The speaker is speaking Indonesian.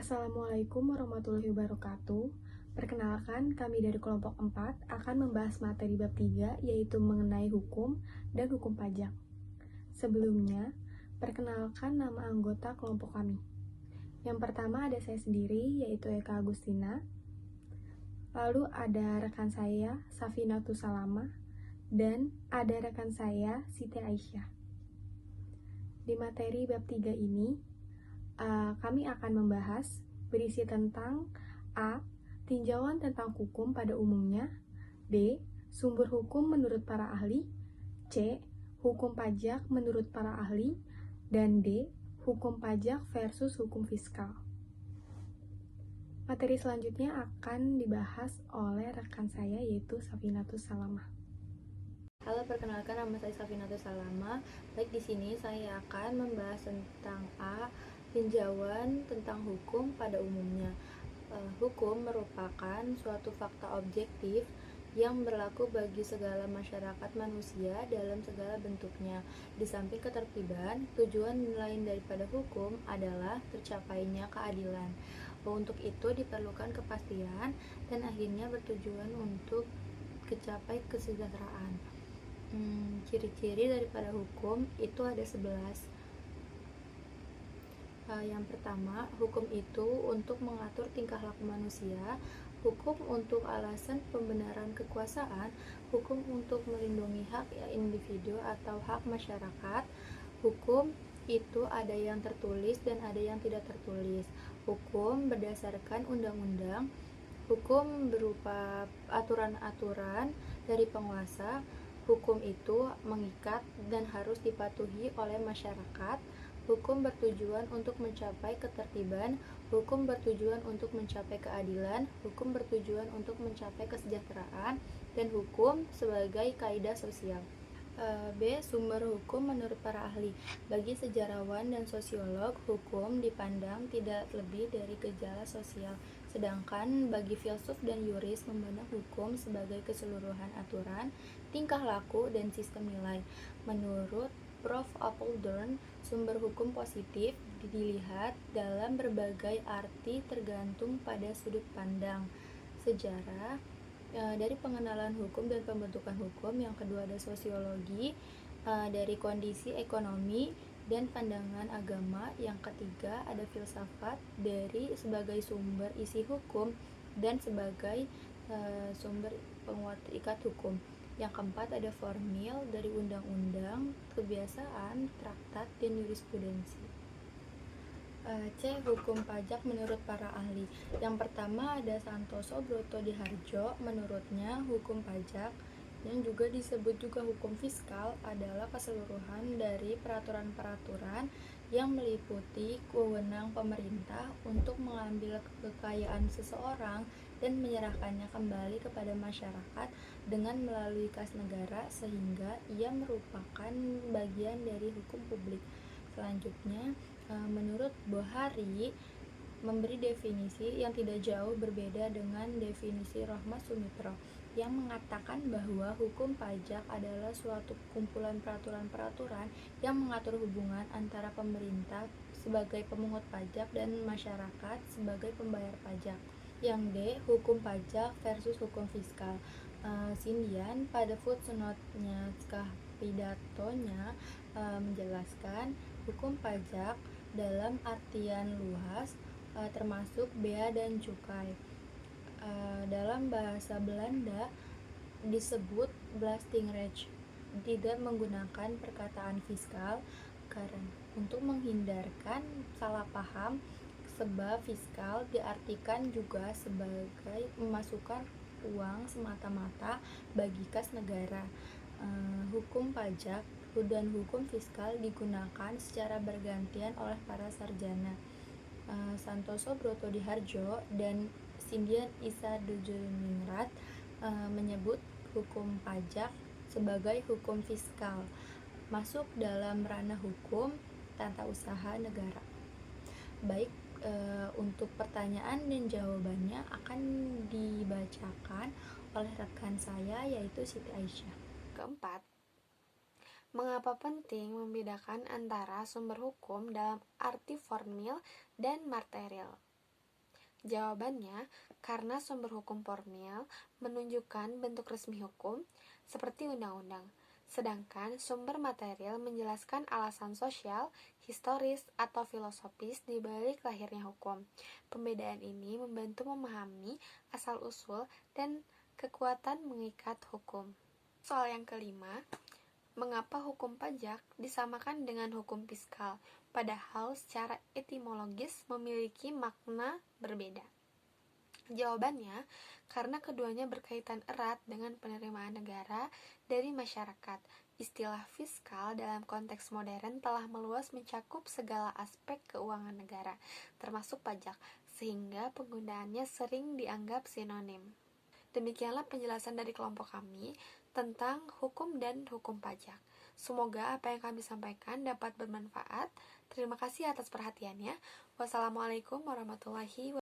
Assalamualaikum warahmatullahi wabarakatuh. Perkenalkan, kami dari kelompok 4 akan membahas materi bab 3, yaitu mengenai hukum dan hukum pajak. Sebelumnya, perkenalkan nama anggota kelompok kami. Yang pertama ada saya sendiri, yaitu Eka Agustina. Lalu ada rekan saya, Safinatus Salama. Dan ada rekan saya, Siti Aisyah. Di materi bab 3 ini, kami akan membahas berisi tentang A. Tinjauan tentang hukum pada umumnya. B. Sumber hukum menurut para ahli. C. Hukum pajak menurut para ahli. Dan D. Hukum pajak versus hukum fiskal. Materi selanjutnya akan dibahas oleh rekan saya, yaitu Safinatus Salama. Halo, perkenalkan nama saya Safinatus Salama. Baik, di sini saya akan membahas tentang A. Tinjauan tentang hukum pada umumnya. Hukum merupakan suatu fakta objektif yang berlaku bagi segala masyarakat manusia dalam segala bentuknya. Di samping ketertiban, tujuan lain daripada hukum adalah tercapainya keadilan. Untuk itu diperlukan kepastian dan akhirnya bertujuan untuk mencapai kesejahteraan. Ciri-ciri daripada hukum itu ada 11. Yang pertama, hukum itu untuk mengatur tingkah laku manusia, hukum untuk alasan pembenaran kekuasaan, hukum untuk melindungi hak individu atau hak masyarakat. Hukum itu ada yang tertulis dan ada yang tidak tertulis. Hukum berdasarkan undang-undang, hukum berupa aturan-aturan dari penguasa. Hukum itu mengikat dan harus dipatuhi oleh masyarakat. Hukum bertujuan untuk mencapai ketertiban, hukum bertujuan untuk mencapai keadilan, hukum bertujuan untuk mencapai kesejahteraan, dan hukum sebagai kaidah sosial. B. Sumber hukum menurut para ahli. Bagi sejarawan dan sosiolog, hukum dipandang tidak lebih dari gejala sosial, sedangkan bagi filsuf dan yuris memandang hukum sebagai keseluruhan aturan, tingkah laku, dan sistem nilai. Menurut Prof. Apeldoorn, sumber hukum positif dilihat dalam berbagai arti tergantung pada sudut pandang. Sejarah, dari pengenalan hukum dan pembentukan hukum. Yang kedua ada sosiologi, dari kondisi ekonomi dan pandangan agama. Yang ketiga ada filsafat, dari sebagai sumber isi hukum dan sebagai sumber penguat ikat hukum. Yang keempat ada formil, dari undang-undang, kebiasaan, traktat, dan jurisprudensi. C. Hukum pajak menurut para ahli. Yang pertama ada Santoso Brotodihardjo. Menurutnya hukum pajak, yang juga disebut juga hukum fiskal, adalah keseluruhan dari peraturan-peraturan yang meliputi wewenang pemerintah untuk mengambil kekayaan seseorang dan menyerahkannya kembali kepada masyarakat dengan melalui kas negara, sehingga ia merupakan bagian dari hukum publik. Selanjutnya, menurut Bohari memberi definisi yang tidak jauh berbeda dengan definisi Rohmat Sumitra, yang mengatakan bahwa hukum pajak adalah suatu kumpulan peraturan-peraturan yang mengatur hubungan antara pemerintah sebagai pemungut pajak dan masyarakat sebagai pembayar pajak. Yang D. Hukum pajak versus hukum fiskal. Sindian pada footnote-nya pidatonya menjelaskan hukum pajak dalam artian luas termasuk bea dan cukai. Dalam bahasa Belanda disebut belastingrecht, tidak menggunakan perkataan fiskal karena untuk menghindarkan salah paham, sebab fiskal diartikan juga sebagai memasukkan uang semata-mata bagi kas negara. Hukum pajak dan hukum fiskal digunakan secara bergantian oleh para sarjana. Santoso Brotodihardjo dan Sindian Isa Dujuningrat menyebut hukum pajak sebagai hukum fiskal, masuk dalam ranah hukum tata usaha negara. Baik, untuk pertanyaan dan jawabannya akan dibacakan oleh rekan saya, yaitu Siti Aisyah. Keempat, mengapa penting membedakan antara sumber hukum dalam arti formil dan material? Jawabannya, karena sumber hukum formil menunjukkan bentuk resmi hukum seperti undang-undang, sedangkan sumber material menjelaskan alasan sosial, historis, atau filosofis di balik lahirnya hukum. Pembedaan ini membantu memahami asal-usul dan kekuatan mengikat hukum. Soal yang kelima, mengapa hukum pajak disamakan dengan hukum fiskal, padahal secara etimologis memiliki makna berbeda? Jawabannya, karena keduanya berkaitan erat dengan penerimaan negara dari masyarakat. Istilah fiskal dalam konteks modern telah meluas mencakup segala aspek keuangan negara, termasuk pajak, sehingga penggunaannya sering dianggap sinonim. Demikianlah penjelasan dari kelompok kami tentang hukum dan hukum pajak. Semoga apa yang kami sampaikan dapat bermanfaat. Terima kasih atas perhatiannya. Wassalamualaikum warahmatullahi wabarakatuh.